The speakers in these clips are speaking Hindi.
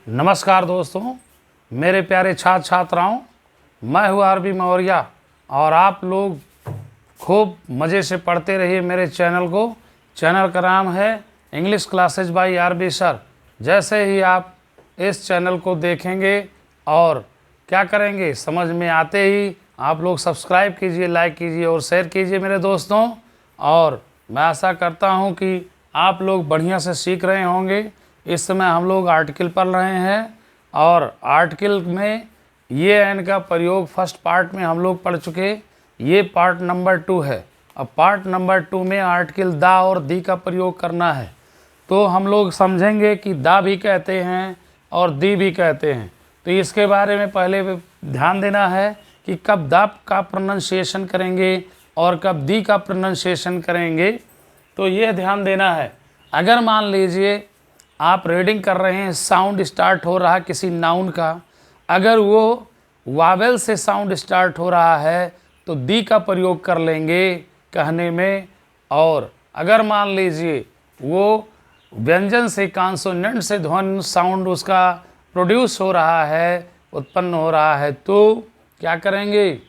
नमस्कार दोस्तों, मेरे प्यारे छात्र छात्राओं, मैं हूँ आरबी मौर्या और आप लोग खूब मज़े से पढ़ते रहिए मेरे चैनल को। चैनल का नाम है English classes by RB sir. जैसे ही आप इस चैनल को देखेंगे और क्या करेंगे, समझ में आते ही आप लोग सब्सक्राइब कीजिए, लाइक कीजिए और शेयर कीजिए मेरे दोस्तों। और मैं आशा करता हूँ कि आप लोग बढ़िया से सीख रहे होंगे। इस समय हम लोग आर्टिकल पढ़ रहे हैं और आर्टिकल में ये एन का प्रयोग फर्स्ट पार्ट में हम लोग पढ़ चुके। ये पार्ट नंबर 2 है। अब पार्ट नंबर 2 में आर्टिकल दा और दी का प्रयोग करना है। तो हम लोग समझेंगे कि दा भी कहते हैं और दी भी कहते हैं। तो इसके बारे में पहले ध्यान देना है कि कब दा का प्रोनाउंसिएशन करेंगे और कब दी का प्रोनाउंसिएशन करेंगे। तो ये ध्यान देना है। अगर मान लीजिए आप रीडिंग कर रहे हैं, साउंड स्टार्ट हो रहा किसी नाउन का, अगर वो वावेल से साउंड स्टार्ट हो रहा है तो दी का प्रयोग कर लेंगे कहने में। और अगर मान लीजिए वो व्यंजन से, कॉन्सोनेंट से ध्वनि साउंड उसका प्रोड्यूस हो रहा है, उत्पन्न हो रहा है, तो क्या करेंगे,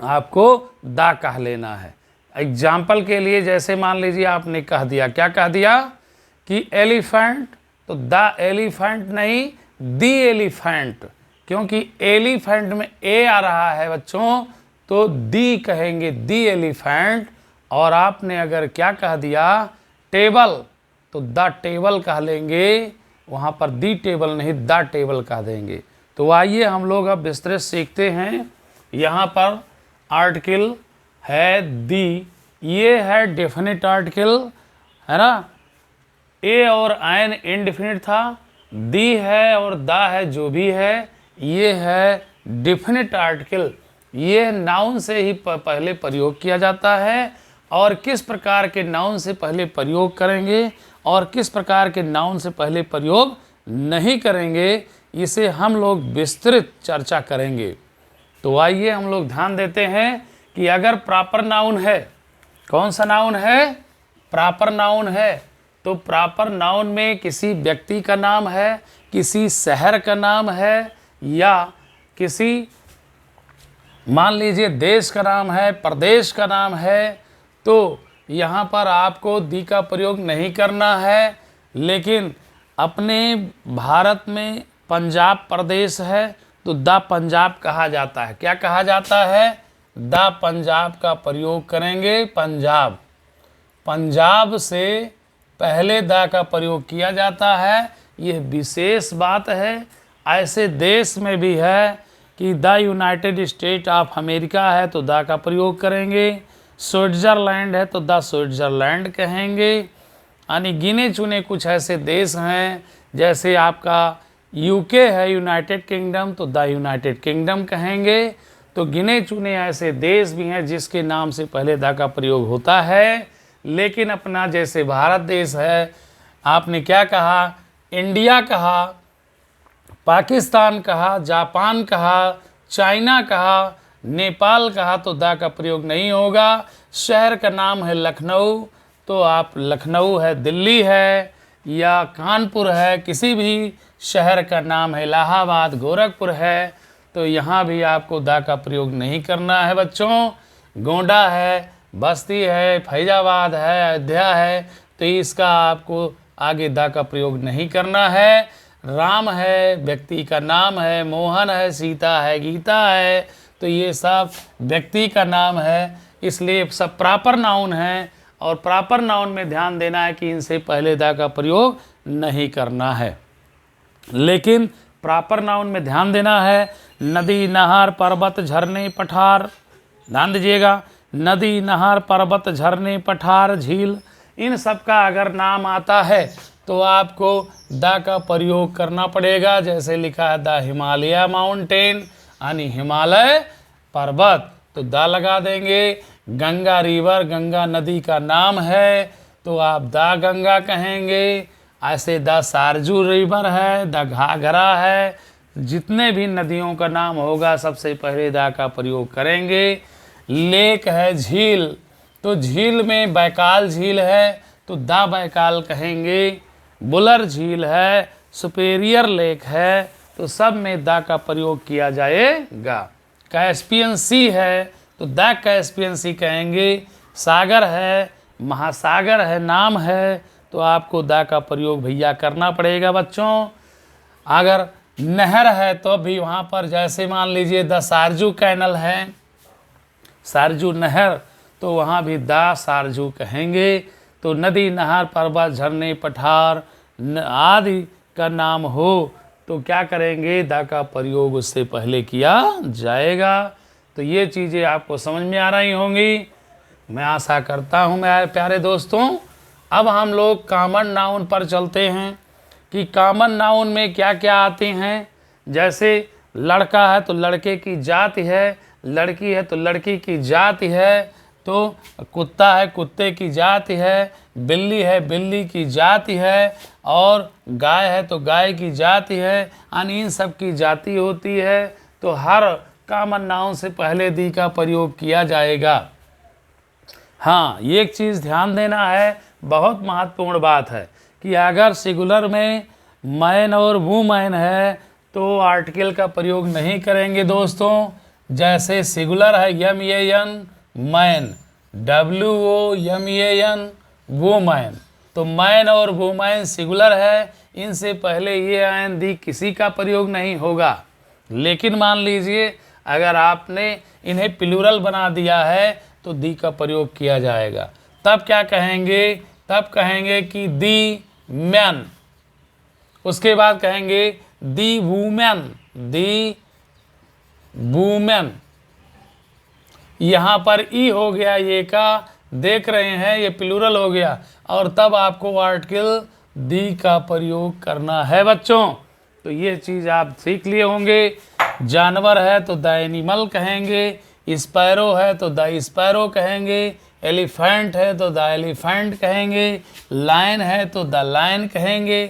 आपको दा कह लेना है। एग्जाम्पल के लिए जैसे मान लीजिए आपने कह दिया, क्या कह दिया कि एलिफेंट, तो द एलिफेंट नहीं, दी एलिफेंट, क्योंकि एलिफेंट में ए आ रहा है बच्चों, तो दी कहेंगे, दी एलिफेंट। और आपने अगर क्या कह दिया टेबल, तो द टेबल कह लेंगे, वहाँ पर दी टेबल नहीं, द टेबल कह देंगे। तो आइए हम लोग अब विस्तृत सीखते हैं। यहाँ पर आर्टिकल है दी, ये है डेफिनेट आर्टिकल, है ना। ए और आयन इंडेफिनिट था, दी है और दा है जो भी है, ये है डेफिनिट आर्टिकल। ये नाउन से ही पहले प्रयोग किया जाता है। और किस प्रकार के नाउन से पहले प्रयोग करेंगे और किस प्रकार के नाउन से पहले प्रयोग नहीं करेंगे, इसे हम लोग विस्तृत चर्चा करेंगे। तो आइए हम लोग ध्यान देते हैं कि अगर प्रॉपर नाउन है, कौन सा नाउन है, प्रॉपर नाउन है, तो प्रॉपर नाउन में किसी व्यक्ति का नाम है, किसी शहर का नाम है, या किसी मान लीजिए देश का नाम है, प्रदेश का नाम है, तो यहाँ पर आपको दी का प्रयोग नहीं करना है। लेकिन अपने भारत में पंजाब प्रदेश है तो द पंजाब कहा जाता है। क्या कहा जाता है, द पंजाब का प्रयोग करेंगे। पंजाब, पंजाब से पहले दा का प्रयोग किया जाता है। यह विशेष बात है। ऐसे देश में भी है कि the United state of America है तो दा का प्रयोग करेंगे। स्विट्ज़रलैंड है तो द स्विट्ज़रलैंड कहेंगे। यानी गिने चुने कुछ ऐसे देश हैं, जैसे आपका यूके है, यूनाइटेड किंगडम, तो द यूनाइटेड किंगडम कहेंगे। तो गिने चुने ऐसे देश भी हैं जिसके नाम से पहले दा का प्रयोग होता है। लेकिन अपना जैसे भारत देश है, आपने क्या कहा, इंडिया कहा, पाकिस्तान कहा, जापान कहा, चाइना कहा, नेपाल कहा, तो दा का प्रयोग नहीं होगा। शहर का नाम है लखनऊ, तो आप लखनऊ है, दिल्ली है, या कानपुर है, किसी भी शहर का नाम है, इलाहाबाद, गोरखपुर है, तो यहाँ भी आपको दा का प्रयोग नहीं करना है बच्चों। गोंडा है, बस्ती है, फैजाबाद है, अयोध्या है, तो इसका आपको आगे दा का प्रयोग नहीं करना है। राम है, व्यक्ति का नाम है, मोहन है, सीता है, गीता है, तो ये सब व्यक्ति का नाम है, इसलिए सब प्रॉपर नाउन है। और प्रॉपर नाउन में ध्यान देना है कि इनसे पहले दा का प्रयोग नहीं करना है। लेकिन प्रॉपर नाउन में ध्यान देना है, नदी, नहर, पर्वत, झरने, पठार, ध्यान दीजिएगा, नदी, नहर, पर्वत, झरने, पठार, झील, इन सब का अगर नाम आता है तो आपको दा का प्रयोग करना पड़ेगा। जैसे लिखा है द हिमालय माउंटेन, यानी हिमालय पर्वत, तो दा लगा देंगे। गंगा रिवर, गंगा नदी का नाम है, तो आप दा गंगा कहेंगे। ऐसे द सारजू रिवर है, द घाघरा है, जितने भी नदियों का नाम होगा सबसे पहले दा का प्रयोग करेंगे। लेक है, झील, तो झील में बैकाल झील है तो दा बैकाल कहेंगे। बुलर झील है सुपेरियर लेक है तो सब में द का प्रयोग किया जाएगा। कैस्पियन सी है तो द कैस्पियन सी कहेंगे। सागर है, महासागर है, नाम है तो आपको द का प्रयोग भैया करना पड़ेगा बच्चों। अगर नहर है तो भी वहाँ पर जैसे मान लीजिए द सारजू कैनल है, सारजू नहर, तो वहाँ भी द सारजू कहेंगे। तो नदी, नहर, पर्वत, झरने, पठार आदि का नाम हो तो क्या करेंगे, द का प्रयोग उससे पहले किया जाएगा। तो ये चीज़ें आपको समझ में आ रही होंगी, मैं आशा करता हूँ मेरे प्यारे दोस्तों। अब हम लोग कॉमन नाउन पर चलते हैं कि कॉमन नाउन में क्या क्या आते हैं। जैसे लड़का है तो लड़के की जाति है, लड़की है तो लड़की की जाति है, तो कुत्ता है कुत्ते की जाति है, बिल्ली है बिल्ली की जाति है, और गाय है तो गाय की जाति है, यानी इन सब की जाति होती है। तो हर कॉमन नाउन से पहले दी का प्रयोग किया जाएगा। हाँ, ये एक चीज़ ध्यान देना है, बहुत महत्वपूर्ण बात है कि अगर सिंगुलर में मैन और वुमेन है तो आर्टिकल का प्रयोग नहीं करेंगे दोस्तों। जैसे सिंगुलर है MAN मैन, WOMAN वुमेन, तो मैन और वुमेन सिंगुलर है, इनसे पहले ये आयन दी किसी का प्रयोग नहीं होगा। लेकिन मान लीजिए अगर आपने इन्हें प्लूरल बना दिया है तो दी का प्रयोग किया जाएगा। तब क्या कहेंगे, तब कहेंगे कि दी मैन, उसके बाद कहेंगे दी वुमेन, दी वुमेन। यहाँ पर ई हो गया, ये का देख रहे हैं ये प्लूरल हो गया, और तब आपको आर्टिकल दी का प्रयोग करना है बच्चों। तो ये चीज़ आप सीख लिए होंगे। जानवर है तो द एनिमल कहेंगे, स्पैरो है तो द स्पैरो कहेंगे, एलिफेंट है तो द एलिफेंट कहेंगे, लायन है तो द लायन कहेंगे,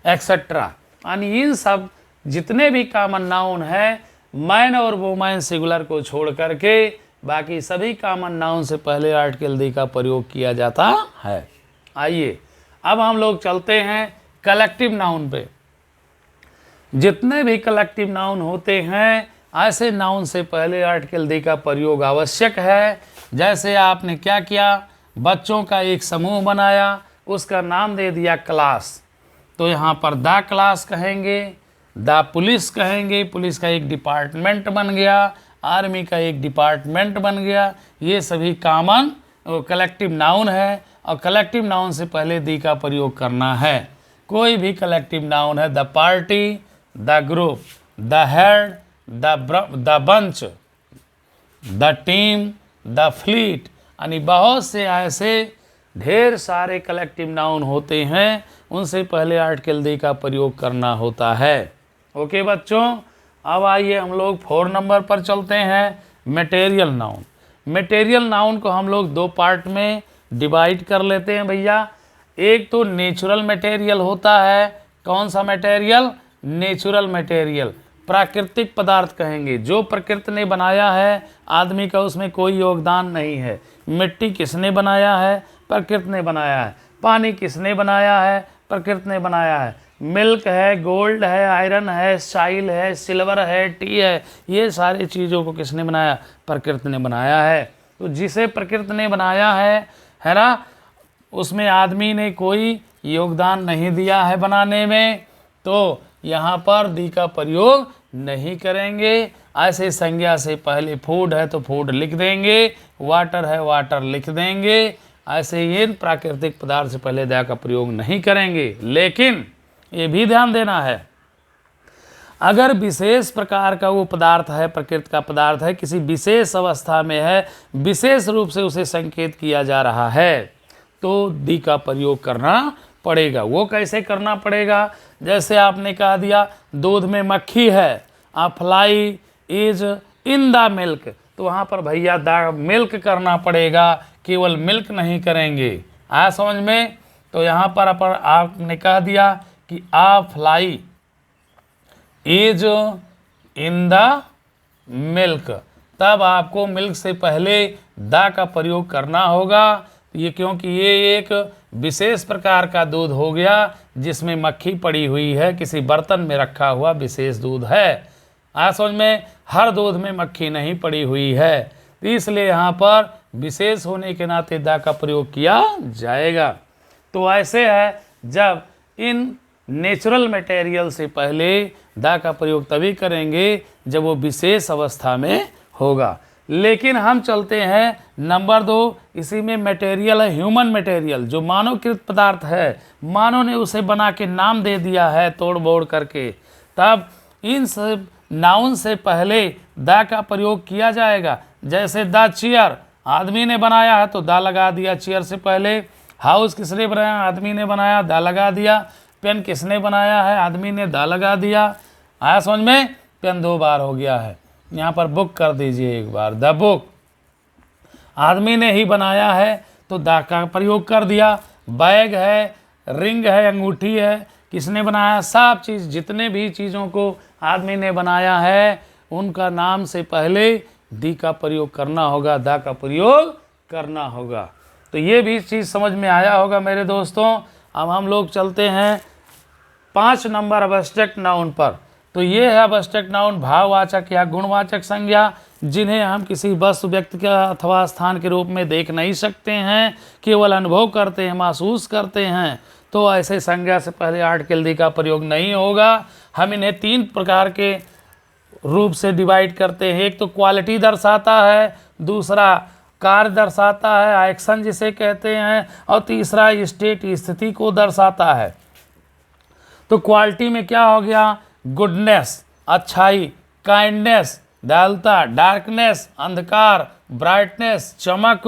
एक्सेट्रा। यानी इन सब जितने भी कॉमन नाउन है, मैन और वुमेन सिंगुलर को छोड़ करके बाकी सभी कॉमन नाउन से पहले आर्टिकल दी का प्रयोग किया जाता है। आइए अब हम लोग चलते हैं कलेक्टिव नाउन पे। जितने भी कलेक्टिव नाउन होते हैं, ऐसे नाउन से पहले आर्टिकल दी का प्रयोग आवश्यक है। जैसे आपने क्या किया, बच्चों का एक समूह बनाया, उसका नाम दे दिया क्लास, तो यहाँ पर द क्लास कहेंगे, द पुलिस कहेंगे, पुलिस का एक डिपार्टमेंट बन गया, आर्मी का एक डिपार्टमेंट बन गया। ये सभी कॉमन कलेक्टिव नाउन है, और कलेक्टिव नाउन से पहले दी का प्रयोग करना है। कोई भी कलेक्टिव नाउन है, the party, the group, the head, the bunch, the team, the fleet, यानी बहुत से ऐसे ढेर सारे कलेक्टिव नाउन होते हैं, उनसे पहले आर्टिकल दी का प्रयोग करना होता है। ओके बच्चों, अब आइए हम लोग 4 नंबर पर चलते हैं, मटेरियल नाउन। मटेरियल नाउन को हम लोग 2 पार्ट में डिवाइड कर लेते हैं भैया। एक तो नेचुरल मटेरियल होता है, कौन सा मटेरियल, नेचुरल मटेरियल, प्राकृतिक पदार्थ कहेंगे, जो प्रकृति ने बनाया है, आदमी का उसमें कोई योगदान नहीं है। मिट्टी किसने बनाया है, प्रकृति ने बनाया है। पानी किसने बनाया है, प्रकृति ने बनाया है। मिल्क है, गोल्ड है, आयरन है, साइल है, सिल्वर है, टी है, ये सारी चीज़ों को किसने बनाया, प्रकृति ने बनाया है। तो जिसे प्रकृति ने बनाया है ना, उसमें आदमी ने कोई योगदान नहीं दिया है बनाने में, तो यहाँ पर दी का प्रयोग नहीं करेंगे। ऐसे संज्ञा से पहले फूड है तो फूड लिख देंगे, वाटर है वाटर लिख देंगे। ऐसे ये प्राकृतिक पदार्थ से पहले द का प्रयोग नहीं करेंगे। लेकिन ये भी ध्यान देना है, अगर विशेष प्रकार का वो पदार्थ है, प्रकृति का पदार्थ है, किसी विशेष अवस्था में है, विशेष रूप से उसे संकेत किया जा रहा है, तो दी का प्रयोग करना पड़ेगा। वो कैसे करना पड़ेगा, जैसे आपने कह दिया दूध में मक्खी है, a fly is in the milk, तो वहाँ पर भैया द मिल्क करना पड़ेगा, केवल मिल्क नहीं करेंगे। आया समझ में। तो यहाँ पर आपने कह दिया कि a fly is in the milk, तब आपको मिल्क से पहले द का प्रयोग करना होगा। ये क्योंकि ये एक विशेष प्रकार का दूध हो गया जिसमें मक्खी पड़ी हुई है, किसी बर्तन में रखा हुआ विशेष दूध है। समझ में, हर दूध में मक्खी नहीं पड़ी हुई है, तो इसलिए यहाँ पर विशेष होने के नाते दा का प्रयोग किया जाएगा। तो ऐसे है, जब इन नेचुरल मटेरियल से पहले दा का प्रयोग तभी करेंगे जब वो विशेष अवस्था में होगा। लेकिन हम चलते हैं नंबर 2, इसी में मटेरियल है ह्यूमन मटेरियल, जो मानवकृत पदार्थ है, मानव ने उसे बना के नाम दे दिया है तोड़ बोड़ करके, तब इन सब नाउन से पहले दा का प्रयोग किया जाएगा। जैसे द चेयर आदमी ने बनाया है तो दा लगा दिया चेयर से पहले। हाउस किसने बनाया? आदमी ने बनाया, दा लगा दिया। पेन किसने बनाया है? आदमी ने, दा लगा दिया। आया समझ में? पेन 2 बार हो गया है। यहाँ पर बुक कर दीजिए एक बार, द बुक आदमी ने ही बनाया है तो दा का प्रयोग कर दिया। बैग है, रिंग है, अंगूठी है, किसने बनाया? सब चीज़, जितने भी चीज़ों को आदमी ने बनाया है उनका नाम से पहले दी का प्रयोग करना होगा, दा का प्रयोग करना होगा। तो ये भी चीज़ समझ में आया होगा मेरे दोस्तों। अब हम लोग चलते हैं 5 नंबर अबस्ट्रैक्ट नाउन पर। तो ये है अबस्ट्रैक्ट नाउन, भाववाचक या गुणवाचक संज्ञा, जिन्हें हम किसी वस्तु, व्यक्ति का अथवा स्थान के रूप में देख नहीं सकते हैं, केवल अनुभव करते हैं, महसूस करते हैं। तो ऐसे संज्ञा से पहले आर्टिकल दी का प्रयोग नहीं होगा। हम इन्हें 3 प्रकार के रूप से डिवाइड करते हैं। एक तो क्वालिटी दर्शाता है, दूसरा कार्य दर्शाता है, एक्शन जिसे कहते हैं, और तीसरा स्टेट, स्थिति को दर्शाता है। तो क्वालिटी में क्या हो गया? गुडनेस, अच्छाई, काइंडनेस, दयालुता, डार्कनेस, अंधकार, ब्राइटनेस, चमक,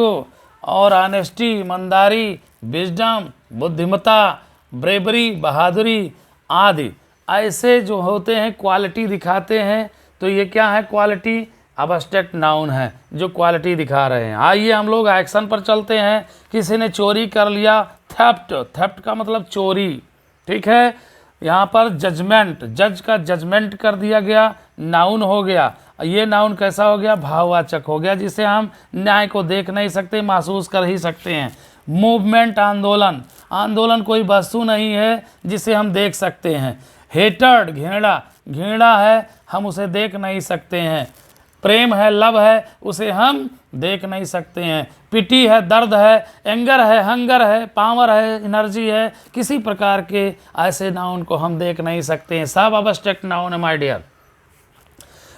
और ऑनेस्टी, ईमानदारी, विजडम, बुद्धिमत्ता, ब्रेवरी, बहादुरी आदि। ऐसे जो होते हैं क्वालिटी दिखाते हैं। तो ये क्या है? क्वालिटी अबस्ट्रैक्ट नाउन है जो क्वालिटी दिखा रहे हैं। आइए हम लोग एक्शन पर चलते हैं। किसी ने चोरी कर लिया, थेफ्ट, थेफ्ट का मतलब चोरी, ठीक है। यहाँ पर जजमेंट, जज का जजमेंट कर दिया गया, नाउन हो गया। ये नाउन कैसा हो गया? भाववाचक हो गया, जिसे हम न्याय को देख नहीं सकते, महसूस कर ही सकते हैं। मूवमेंट, आंदोलन, आंदोलन कोई वस्तु नहीं है जिसे हम देख सकते हैं। हेटर्ड, घृणा, घृणा है, हम उसे देख नहीं सकते हैं। प्रेम है, लव है, उसे हम देख नहीं सकते हैं। पिटी है, दर्द है, एंगर है, हंगर है, पावर है, एनर्जी है, किसी प्रकार के ऐसे नाउन को हम देख नहीं सकते हैं। सब अबस्ट्रैक्ट नाउन है माय डियर।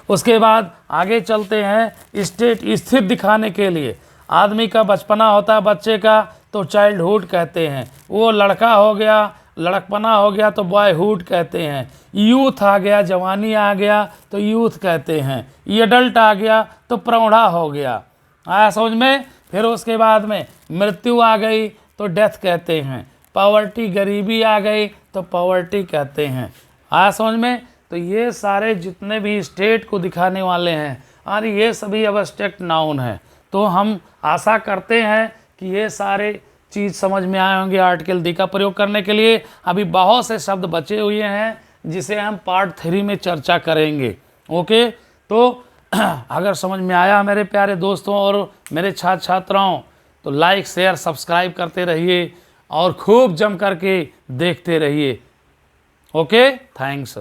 उसके बाद आगे चलते हैं स्टेट, स्थित दिखाने के लिए। आदमी का बचपना होता है बच्चे का तो चाइल्डहुड कहते हैं। वो लड़का हो गया, लड़कपना हो गया तो बॉयहुड कहते हैं। यूथ आ गया, जवानी आ गया तो यूथ कहते हैं। एडल्ट आ गया तो प्रौढ़ा हो गया। आया समझ में? फिर उसके बाद में मृत्यु आ गई तो डेथ कहते हैं। पॉवर्टी, गरीबी आ गई तो पॉवर्टी कहते हैं। आया समझ में? तो ये सारे जितने भी स्टेट को दिखाने वाले हैं और ये सभी अबस्ट्रैक्ट नाउन हैं। तो हम आशा करते हैं कि ये सारे चीज़ समझ में आए होंगे आर्टिकल दी का प्रयोग करने के लिए। अभी बहुत से शब्द बचे हुए हैं जिसे हम पार्ट 3 में चर्चा करेंगे। ओके, तो अगर समझ में आया मेरे प्यारे दोस्तों और मेरे छात्र छात्राओं, तो लाइक, शेयर, सब्सक्राइब करते रहिए और खूब जम करके देखते रहिए। Okay, thanks.